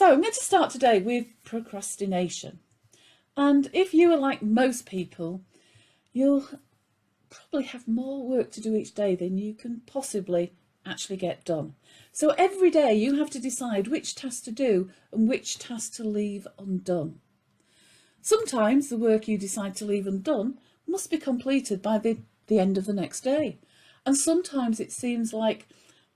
So I'm going to start today with procrastination. And if you are like most people, you'll probably have more work to do each day than you can possibly actually get done. So every day you have to decide which task to do and which task to leave undone. Sometimes the work you decide to leave undone must be completed by the end of the next day. And sometimes it seems like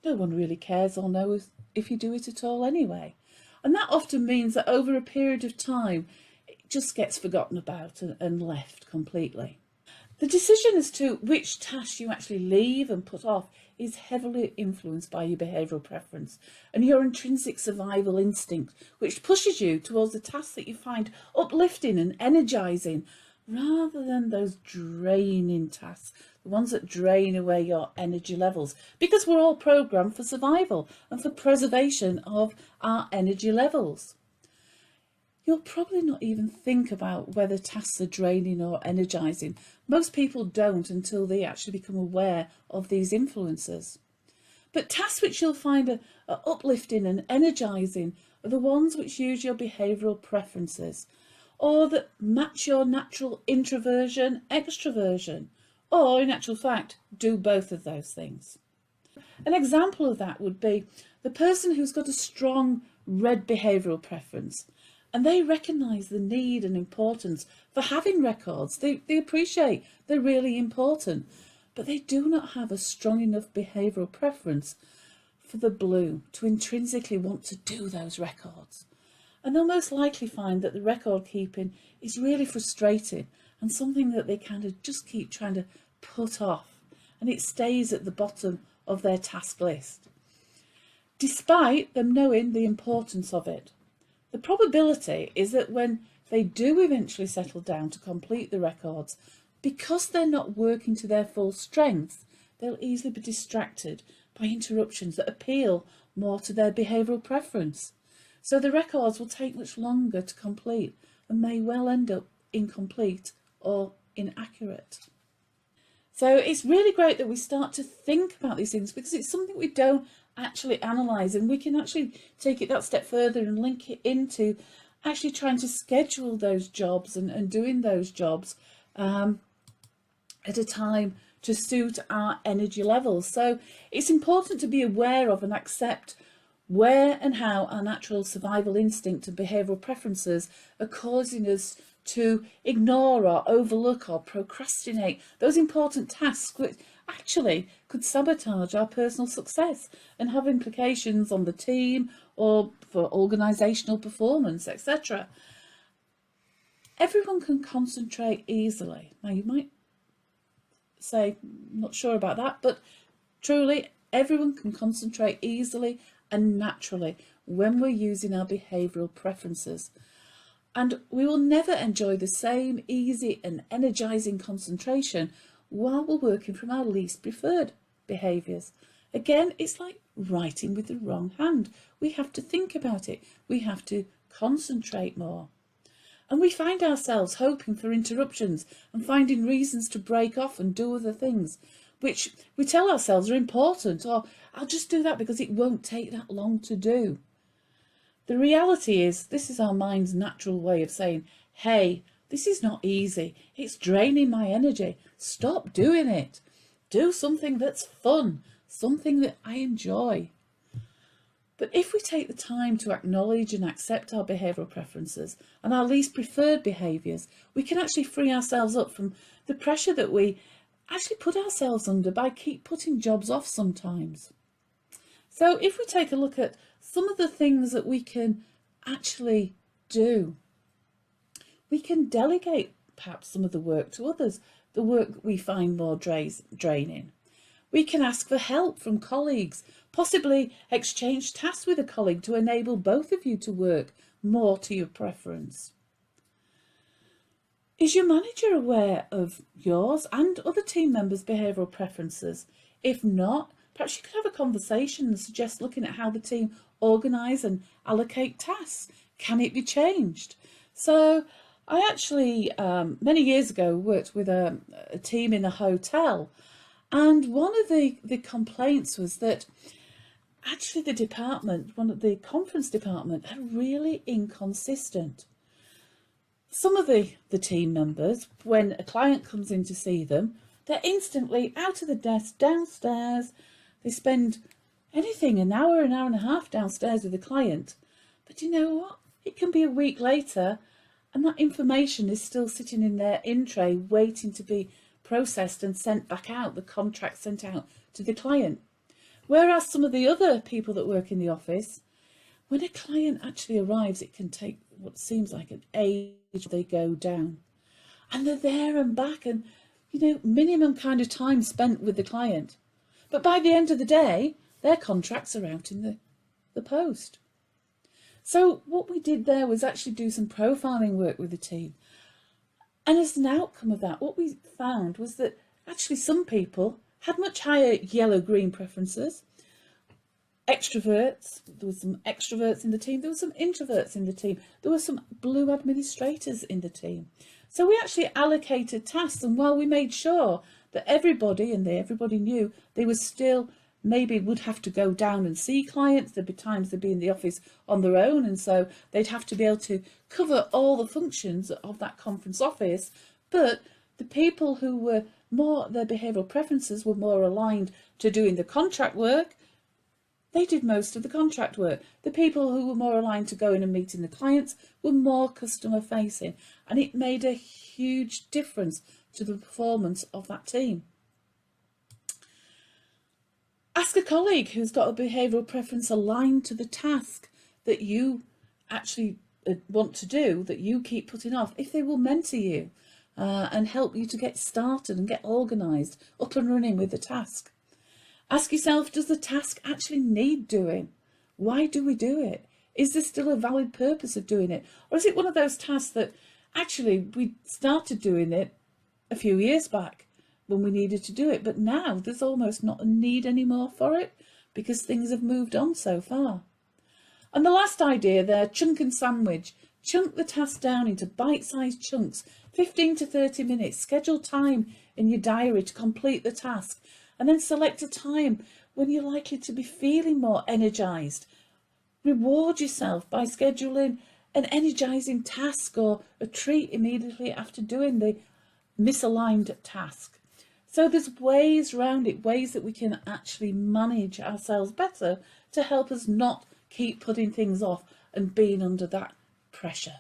no one really cares or knows if you do it at all anyway. And that often means that over a period of time, it just gets forgotten about and left completely. The decision as to which tasks you actually leave and put off is heavily influenced by your behavioural preference and your intrinsic survival instinct, which pushes you towards the tasks that you find uplifting and energising, rather than those draining tasks, the ones that drain away your energy levels, because we're all programmed for survival and for preservation of our energy levels. You'll probably not even think about whether tasks are draining or energising. Most people don't until they actually become aware of these influences. But tasks which you'll find are uplifting and energising are the ones which use your behavioural preferences, or that match your natural introversion, extroversion, or in actual fact, do both of those things. An example of that would be the person who's got a strong red behavioural preference, and they recognise the need and importance for having records. They appreciate they're really important, but they do not have a strong enough behavioural preference for the blue to intrinsically want to do those records. And they'll most likely find that the record keeping is really frustrating and something that they kind of just keep trying to put off, and it stays at the bottom of their task list, despite them knowing the importance of it. The probability is that when they do eventually settle down to complete the records, because they're not working to their full strength, they'll easily be distracted by interruptions that appeal more to their behavioural preference. So the records will take much longer to complete and may well end up incomplete or inaccurate. So it's really great that we start to think about these things, because it's something we don't actually analyse, and we can actually take it that step further and link it into actually trying to schedule those jobs and doing those jobs at a time to suit our energy levels. So it's important to be aware of and accept where and how our natural survival instinct and behavioural preferences are causing us to ignore or overlook or procrastinate those important tasks which actually could sabotage our personal success and have implications on the team or for organisational performance, etc. Everyone can concentrate easily. Now you might say, not sure about that, but truly everyone can concentrate easily and naturally when we're using our behavioural preferences. And we will never enjoy the same easy and energising concentration while we're working from our least preferred behaviours. Again, it's like writing with the wrong hand. We have to think about it. We have to concentrate more. And we find ourselves hoping for interruptions and finding reasons to break off and do other things, which we tell ourselves are important, or I'll just do that because it won't take that long to do. The reality is, this is our mind's natural way of saying, hey, this is not easy. It's draining my energy. Stop doing it. Do something that's fun, something that I enjoy. But if we take the time to acknowledge and accept our behavioural preferences and our least preferred behaviours, we can actually free ourselves up from the pressure that we actually put ourselves under by keep putting jobs off sometimes. So if we take a look at some of the things that we can actually do, we can delegate perhaps some of the work to others, the work we find more draining. We can ask for help from colleagues, possibly exchange tasks with a colleague to enable both of you to work more to your preference. Is your manager aware of yours and other team members' behavioural preferences? If not, perhaps you could have a conversation and suggest looking at how the team organise and allocate tasks. Can it be changed? So I actually, many years ago, worked with a team in a hotel, and one of the complaints was that actually the department, one of the conference department, are really inconsistent. Some of the team members, when a client comes in to see them, they're instantly out of the desk, downstairs. They spend anything, an hour and a half downstairs with the client. But you know what? It can be a week later and that information is still sitting in their in tray waiting to be processed and sent back out, the contract sent out to the client. Whereas some of the other people that work in the office, when a client actually arrives, it can take what seems like an age. They go down and they're there and back, and minimum kind of time spent with the client. But by the end of the day, their contracts are out in the post. So what we did there was actually do some profiling work with the team. And as an outcome of that, what we found was that actually some people had much higher yellow-green preferences. Extroverts, there was some extroverts in the team, there were some introverts in the team, there were some blue administrators in the team. So we actually allocated tasks, and while we made sure that everybody knew they were still maybe would have to go down and see clients, there'd be times they'd be in the office on their own, and so they'd have to be able to cover all the functions of that conference office. But the people who were more, their behavioural preferences were more aligned to doing the contract work, they did most of the contract work. The people who were more aligned to going and meeting the clients were more customer facing, and it made a huge difference to the performance of that team. Ask a colleague who's got a behavioural preference aligned to the task that you actually want to do, that you keep putting off, if they will mentor you and help you to get started and get organised, up and running with the task. Ask yourself, does the task actually need doing? Why do we do it? Is there still a valid purpose of doing it? Or is it one of those tasks that actually we started doing it a few years back when we needed to do it, but now there's almost not a need anymore for it because things have moved on so far? And the last idea there, chunk and sandwich. Chunk the task down into bite-sized chunks, 15 to 30 minutes. Schedule time in your diary to complete the task. And then select a time when you're likely to be feeling more energised. Reward yourself by scheduling an energising task or a treat immediately after doing the misaligned task. So there's ways around it, ways that we can actually manage ourselves better to help us not keep putting things off and being under that pressure.